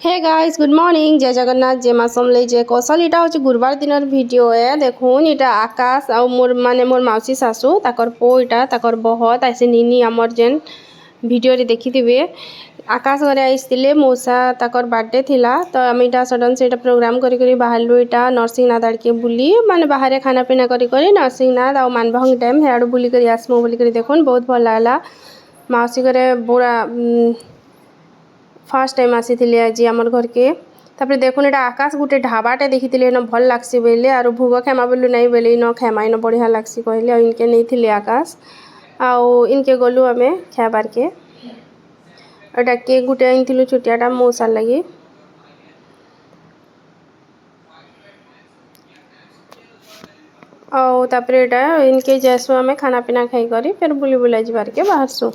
Hey guys good morning जय जगन्नाथ जय माँ समले जय कौशल इटा हूँ गुरुवार दिन भिडियो है देखुन इटा आकाश आ मोर माने मोर माउसी सासू ताकर पो इटा ताकर बहुत ऐसे नीनी आमर जेन भिडियो रे देखी थे आकाश घरे आईसले मौसा ताकर बर्थडे थिला तो आम इटा सडन से इटा प्रोग्राम करी बाहरलु इटा नरसिंहनाथ आड़के बुली माने बाहर खाना पीना करी नरसिंहनाथ आ मानभंग डैम हेड़ू बुलिक आसमु बोलिक देखुन बहुत भल लागला माउसी घरे पूरा फर्स्ट टाइम आसी आज आमर घर के तापर देखुन एटा आकाश गोटे ढाबाटे देखी न भल लागसी बोले और भोग खेमा बोलू नहीं बोले न खेमा इन बढ़िया लागसी कहले इनके नहीं आकाश आउ इनके गलु आम खाबार के एटा केक गोटे आनी छुटियाटा मौसार लगी आउ तापर एटा इनके जैसु आम खाना पीना खाई करी फिर बुली बुला जाबार के बाहरसु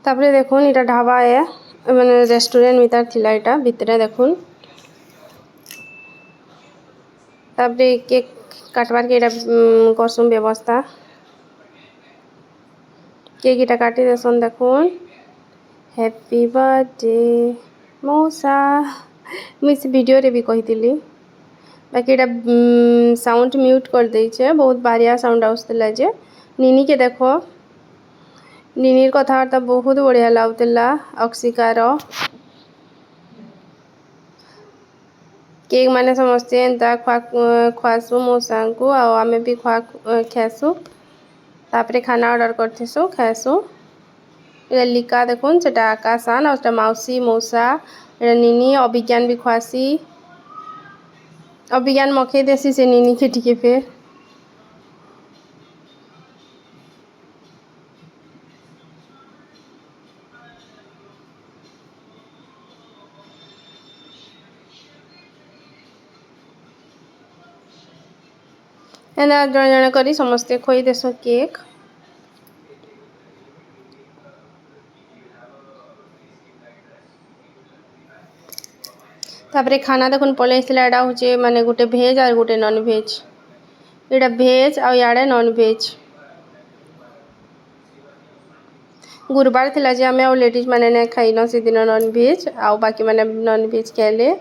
तापर देखुन इटा ढाबा है मैंने रेस्टोरेंट भीतर थिला इटा भितरे देखुन तापर केक काटबार के इटा करसुम व्यवस्था केक इटा काटी देसन देखुन हैप्पी बर्थडे मौसा मुझे से वीडियो रे भी कही बाकी इटा साउंड म्यूट कर देइछे बहुत बारिया साउंड आउसला जे नीनी के देखो नीनीर कथबार्ता बहुत बढ़िया लगुला अक्षिकार केक माने समस्ते एंता खुआसु मौसा को आमे भी खासु तापरे खाना ऑर्डर करतेसु खासु इटा लिका देखुन से आकाशान और माउसी मौसा इटा नीनी अभिज्ञान भी खुआसी अभिज्ञान मखे देसी से नीनी के टिके फिर एना जन जन करी समस्ते खोई देस केक तापरे खाना देखुन पलैला एटा हूँ माने गोटे भेज और गोटे नॉन भेज इटा भेज आ याडे नॉन भेज गुरुवार थिला जे आमे लेडीज माने ने खाइन से दिन नॉन भेज आ बाकी माने नॉन भेज खाइले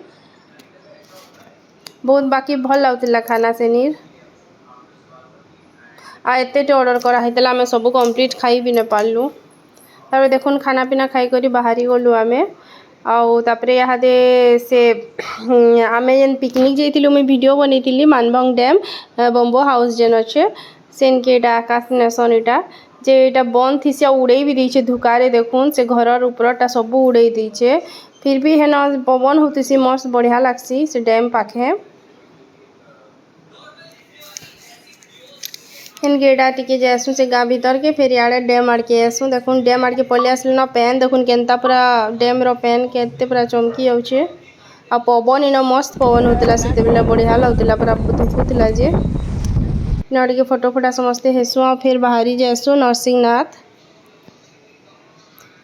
बहुत बाकी भल लगुला खाना से नीर आ एते ऑर्डर करा हेतला आमे सब कंप्लीट खाई भी न पारलु तापर देखुन खाना पीना खाई करी बाहरी गलु आमे आउ तापरे यादे से आमे जेन पिकनिक जाइतिलु मैं वीडियो बनैतिली मानभंग डैम बम्बो हाउस जेन अच्छे सेन के एटा आकाश नेसन इटा जे एटा बंद थी से उड़े भी दीचे धुकारे देखुन से घरर ऊपरटा सब उड़े दीचे फिर भी हेन पवन होती मस्त बढ़िया लागसी से डैम पाखे इनके एटा टिके जासु से गाँ भीतर के फिर याडे डैम आड़ के आसु देखुन डैम आड़ के पलि आसलु ना पैन देखुन केनता पूरा डैम रो पैन केते पूरा चमकी जाउछे आ पवन इन मस्त पवन होतला सेते बेला बढ़िया लगुला पूरा धुकुतला जे नाड़ के फोटो फोटा समस्ते हेसु आ फिर बाहरी जासु नरसिंहनाथ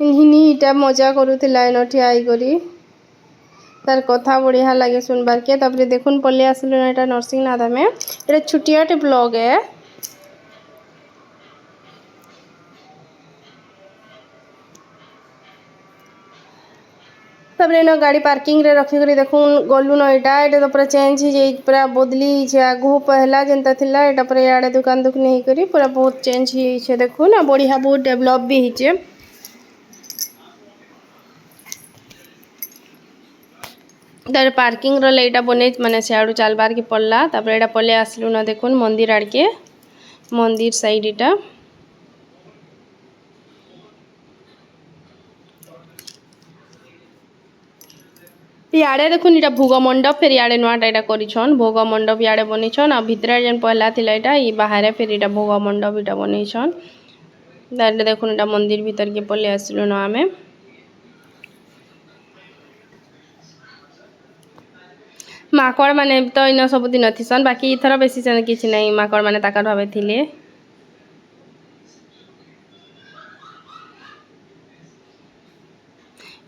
इनहिनी इटा मजा करूतला इन ठियाई करी तार कथा बढ़िया लगे सुनबार के तापर देखुन पलि आसलु ना एटा नरसिंहनाथ आमे एटा छुटियाटे ब्लॉग है तब इन गाड़ी पार्किंग रे रखी करी देखुन गलु न एटा तो पूरा चेंज हो जाई पूरा बदली छे आगु पहला जेनता थिला एटा पूरा याडे दुकान दुकनी हे करी पूरा बहुत चेंज ही छे देखुन आ बढ़िया बहुत डेवलप भी हिचे तार पार्किंग रो एटा बने माने सियाडू चालबार के पड़ला तापर एटा पले आसलु न देखुन मंदिर आड़ के मंदिर साइड एटा याडे देखुन इटा भोग मंडप फिर याडे नुआटा इटा करिछन भोग मंडप याडे बनिछन आ भितरे जेन पहला थिला इटा ई बाहरे फिर इटा भोग मंडप इटा बनिछन दारे देखुन इटा मंदिर भीतर के पले आसलु न आमे माकड़ माने तो इन सब दिन थिसन बाकी इथर बेसी सेन किछि नै माकड़ माने ताकर भाबे थिले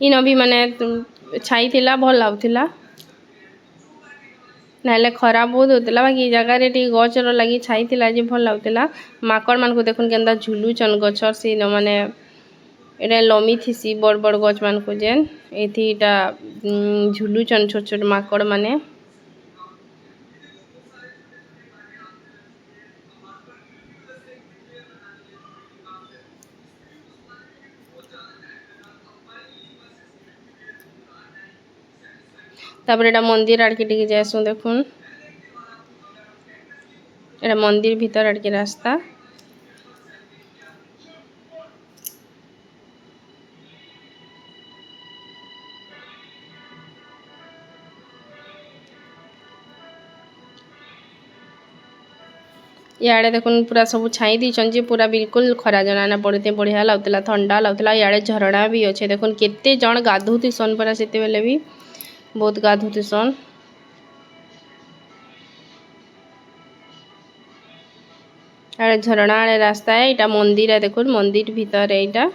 इन भी माने छाई थिला भल लाଗୁଥିଲା नाले खरा बहुत होता बाकी जगह गचर लगी छाई थिला जे भल लाଗୁଥିଲା माकड़ मान को देखुन केनता झुलुचन गचर से माने एटा लमी थिसी बड़ बड़ गछ मान को जेन एथि इटा झुलुचन छोट छोट माकड़ माने तापर एटा मंदिर आड़ के टिके जासु देखुन एटा मंदिर भीतर आड़ के रास्ता इे देखुन पूरा सब छाई दीछन जे पूरा बिल्कुल खरा जना ना पड़ते बढ़िया लगुला ठंडा लगुला इे झरणा भी अच्छे देखुन केते जन गाधुतीसन परा सेते बेले भी बहुत गाधुतीसन आड़े झरणा आड़े रास्ता है इटा मंदिर है देखुन मंदिर भीतर है इटा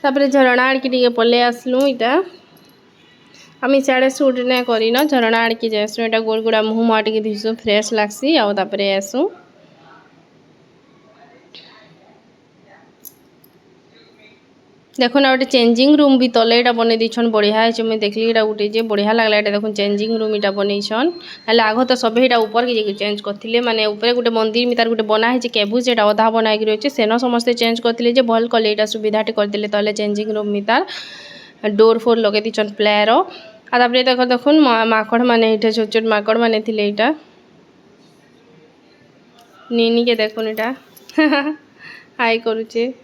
तापर झरणा आड़ के टिके पले आसलु इटा आम सियाड़े सुट नहीं करन झरणा आड़ के जासु एटा गोड़ गोड़ा मुँह मुआ टे धुसु फ्रेश लगसी आउे आसु देखुन गोटे चेंजिंग रूम भी तले इटा बन दीछन बढ़िया है मुझे देखली इटा गोटे जे बढ़िया लगला इटा देखुन चेंजिंग रूम इटा बनईछन ना आग तो सब इटा ऊपर के चेंज करते माने ऊपर गोटे मंदिर मितार गोटे बना है केबु से अधा बना अच्छे सेन समस्ते चेंज करते जे भल कले इटा सुविधा करदे तले changing room meter door four लगे दीछन प्लेयर आतापर देख देखुन माकड़ माने इटा छोट छोट माकड़ माने थिले इटा नीनी के देखुन इटा हाई करुचे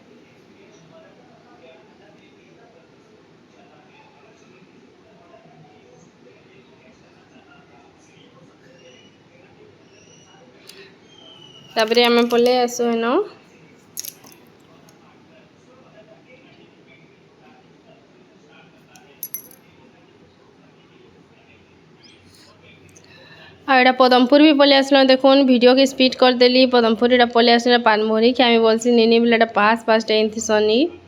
तापरे आमे पले आसु हेन आड़ा पदमपुर भी पले आसल देखुन वीडियो के स्पीड करदेली पदमपुर इटा पले आसल पानमोरी कि आम बोलसी निनी बोले पास पास टेन थी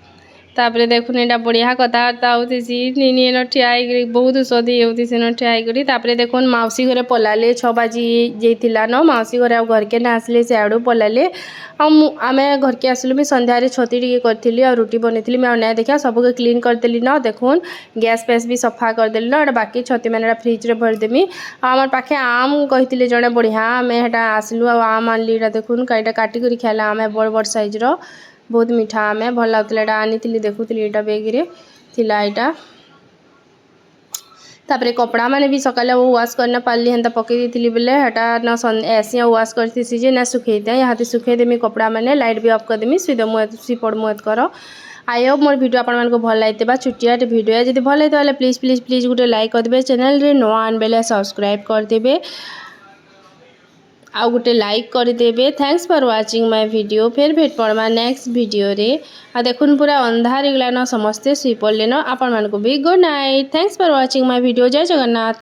तापर देखुन यहाँ बढ़िया कथबार्ता होती निनी एन ठिया बहुत सदी होती सेन ठिया तापर देखुन मौसी घरे पलाले 6 बाजी जाइला न मौसी घरे घर के ना आसले से आड़ू पलाले आम घर के आसलु भी संध्यारे छती टी करी और रुटी बनई मैं देखा सबके क्लीन करदेली न देखुन गैस फैस भी सफा करदेली न बाकी छती मैंने फ्रिज में भरदेमी आम पाखे आम कही जड़े बढ़िया आम आसलु आम आनली देखुन कईटा काटिक खाला आम बड़ बड़ साइज रो बहुत मीठा आम भल लगुला आनी देखुली यहाँ बेग्रे थिला यहाँ तापर कपड़ा मैंने भी सकाले वो वाश करना पार्ली हेन्ता पकई दी बेले हेटा न ऐसी वाश करती जे ना सुखे यहाँ सुखे देमी कपड़ा मैंने लाइट भी ऑफ करदेमी सुपड़ मुत कर आई होप मोर वीडियो आपको भल लगे छुटिया वीडियो जब भल लगे प्लीज प्लीज प्लीज गोटे लाइक करदे चैनल रे नुआ आन बेले सब्सक्राइब करदे आउ गोटे लाइक करदे thanks for watching my video फिर भेट पड़मा नेक्स्ट वीडियो रे आ देखुन पूरा अंधार गलान समस्ते सुई पड़े न आपण मानक भी good night thanks for watching my video जय जगन्नाथ।